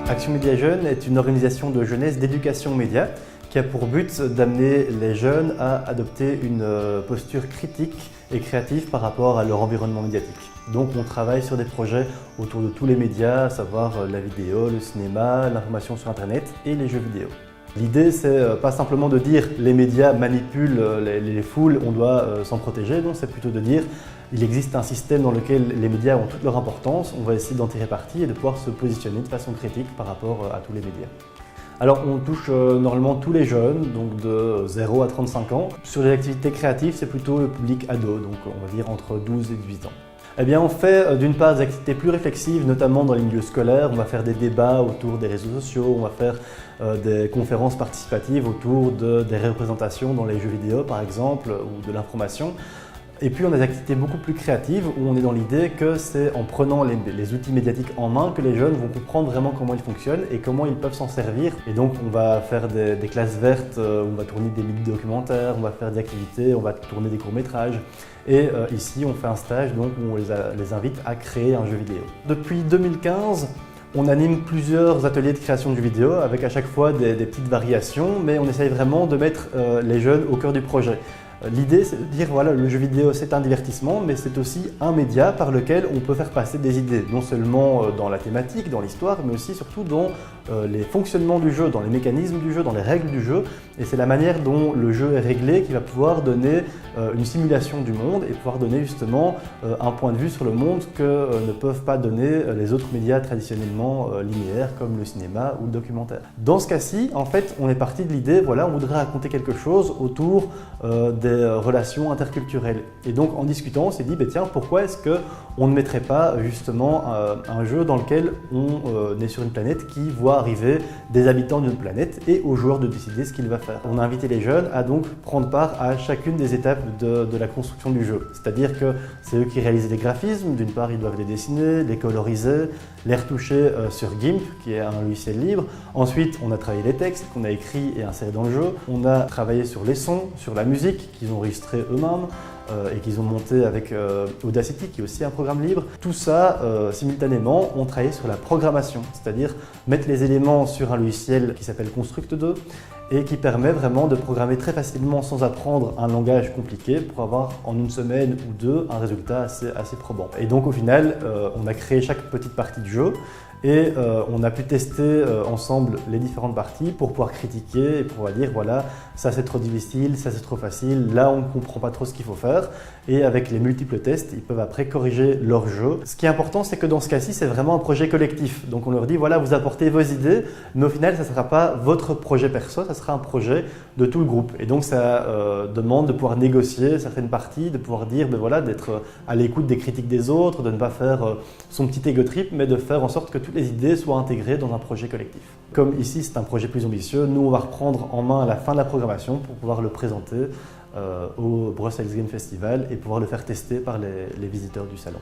Action Média Jeunes est une organisation de jeunesse d'éducation média qui a pour but d'amener les jeunes à adopter une posture critique et créative par rapport à leur environnement médiatique. Donc on travaille sur des projets autour de tous les médias, à savoir la vidéo, le cinéma, l'information sur internet et les jeux vidéo. L'idée, c'est pas simplement de dire les médias manipulent les foules, on doit s'en protéger, non, c'est plutôt de dire il existe un système dans lequel les médias ont toute leur importance, on va essayer d'en tirer parti et de pouvoir se positionner de façon critique par rapport à tous les médias. Alors on touche normalement tous les jeunes, donc de 0 à 35 ans. Sur les activités créatives, c'est plutôt le public ado, donc on va dire entre 12 et 18 ans. Eh bien, on fait d'une part des activités plus réflexives, notamment dans les milieux scolaires. On va faire des débats autour des réseaux sociaux, on va faire des conférences participatives autour des représentations dans les jeux vidéo par exemple, ou de l'information. Et puis on a des activités beaucoup plus créatives où on est dans l'idée que c'est en prenant les outils médiatiques en main que les jeunes vont comprendre vraiment comment ils fonctionnent et comment ils peuvent s'en servir. Et donc on va faire des classes vertes, on va tourner des mini-documentaires, on va faire des activités, on va tourner des courts-métrages. Et ici on fait un stage donc, où on les invite à créer un jeu vidéo. Depuis 2015, on anime plusieurs ateliers de création de jeux vidéo avec à chaque fois des petites variations, mais on essaye vraiment de mettre les jeunes au cœur du projet. L'idée, c'est de dire voilà, le jeu vidéo c'est un divertissement, mais c'est aussi un média par lequel on peut faire passer des idées, non seulement dans la thématique, dans l'histoire, mais aussi surtout dans les fonctionnements du jeu, dans les mécanismes du jeu, dans les règles du jeu. Et c'est la manière dont le jeu est réglé qui va pouvoir donner une simulation du monde et pouvoir donner justement un point de vue sur le monde que ne peuvent pas donner les autres médias traditionnellement linéaires comme le cinéma ou le documentaire. Dans ce cas-ci, en fait, on est parti de l'idée, voilà, on voudrait raconter quelque chose autour des relations interculturelles. Et donc en discutant, on s'est dit, tiens, pourquoi est-ce qu'on ne mettrait pas justement un jeu dans lequel on est sur une planète qui voit arriver des habitants d'une planète et au joueur de décider ce qu'il va faire. On a invité les jeunes à donc prendre part à chacune des étapes de la construction du jeu. C'est-à-dire que c'est eux qui réalisent les graphismes, d'une part ils doivent les dessiner, les coloriser, les retoucher sur GIMP qui est un logiciel libre. Ensuite on a travaillé les textes qu'on a écrits et insérés dans le jeu. On a travaillé sur les sons, sur la musique qu'ils ont enregistré eux-mêmes et qu'ils ont monté avec Audacity qui est aussi un programme libre. Tout ça, simultanément, on travaillait sur la programmation, c'est-à-dire mettre les éléments sur un logiciel qui s'appelle Construct 2 et qui permet vraiment de programmer très facilement sans apprendre un langage compliqué pour avoir en une semaine ou deux un résultat assez probant. Et donc au final, on a créé chaque petite partie du jeu et on a pu tester ensemble les différentes parties pour pouvoir critiquer et pouvoir dire voilà, ça c'est trop difficile, ça c'est trop facile, là on ne comprend pas trop ce qu'il faut faire. Et avec les multiples tests, ils peuvent après corriger leur jeu. Ce qui est important, c'est que dans ce cas-ci, c'est vraiment un projet collectif. Donc on leur dit voilà, vous apportez vos idées, mais au final, ça ne sera pas votre projet perso, ça sera un projet de tout le groupe. Et donc ça demande de pouvoir négocier certaines parties, de pouvoir dire voilà, d'être à l'écoute des critiques des autres, de ne pas faire son petit ego trip, mais de faire en sorte que toutes les idées soient intégrées dans un projet collectif. Comme ici, c'est un projet plus ambitieux, nous on va reprendre en main à la fin de la programmation pour pouvoir le présenter au Brussels Game Festival et pouvoir le faire tester par les visiteurs du salon.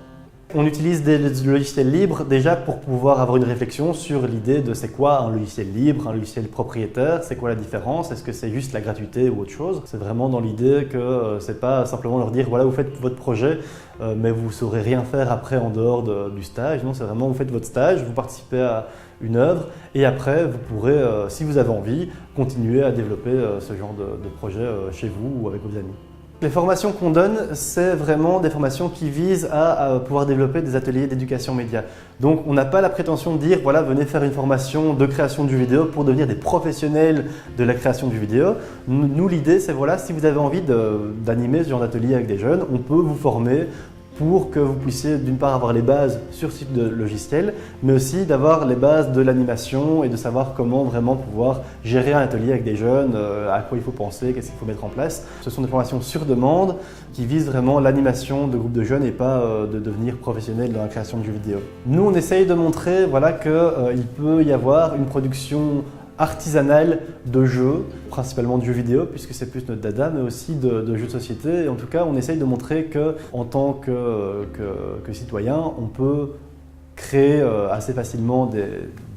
On utilise des logiciels libres déjà pour pouvoir avoir une réflexion sur l'idée de c'est quoi un logiciel libre, un logiciel propriétaire, c'est quoi la différence, est-ce que c'est juste la gratuité ou autre chose. C'est vraiment dans l'idée que c'est pas simplement leur dire voilà vous faites votre projet mais vous ne saurez rien faire après en dehors du stage. Non, c'est vraiment vous faites votre stage, vous participez à une œuvre et après vous pourrez, si vous avez envie, continuer à développer ce genre de projet chez vous ou avec vos amis. Les formations qu'on donne, c'est vraiment des formations qui visent à pouvoir développer des ateliers d'éducation média. Donc on n'a pas la prétention de dire voilà, venez faire une formation de création du vidéo pour devenir des professionnels de la création du vidéo. Nous, l'idée, c'est voilà, si vous avez envie d'animer ce genre d'atelier avec des jeunes, on peut vous former pour que vous puissiez d'une part avoir les bases sur ce type de logiciel, mais aussi d'avoir les bases de l'animation et de savoir comment vraiment pouvoir gérer un atelier avec des jeunes, à quoi il faut penser, qu'est-ce qu'il faut mettre en place. Ce sont des formations sur demande qui visent vraiment l'animation de groupes de jeunes et pas de devenir professionnel dans la création de jeux vidéo. Nous, on essaye de montrer voilà, qu'il peut y avoir une production artisanale de jeux, principalement de jeux vidéo puisque c'est plus notre dada, mais aussi de jeux de société. Et en tout cas, on essaye de montrer qu'en tant que citoyen, on peut créer assez facilement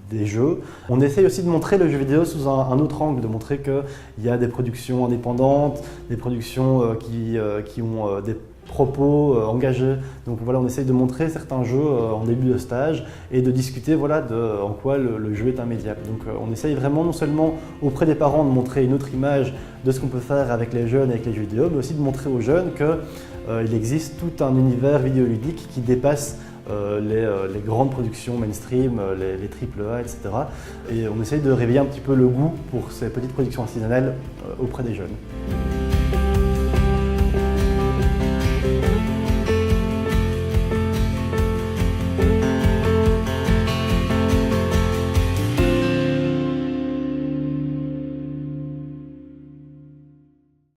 des jeux. On essaye aussi de montrer le jeu vidéo sous un autre angle, de montrer qu'il y a des productions indépendantes, des productions qui ont des propos engagés. Donc voilà, on essaye de montrer certains jeux en début de stage et de discuter voilà, en quoi le jeu est un média. Donc on essaye vraiment non seulement auprès des parents de montrer une autre image de ce qu'on peut faire avec les jeunes, avec les jeux vidéo, mais aussi de montrer aux jeunes qu'il existe tout un univers vidéoludique qui dépasse les grandes productions mainstream, les AAA, etc. Et on essaye de réveiller un petit peu le goût pour ces petites productions artisanales auprès des jeunes.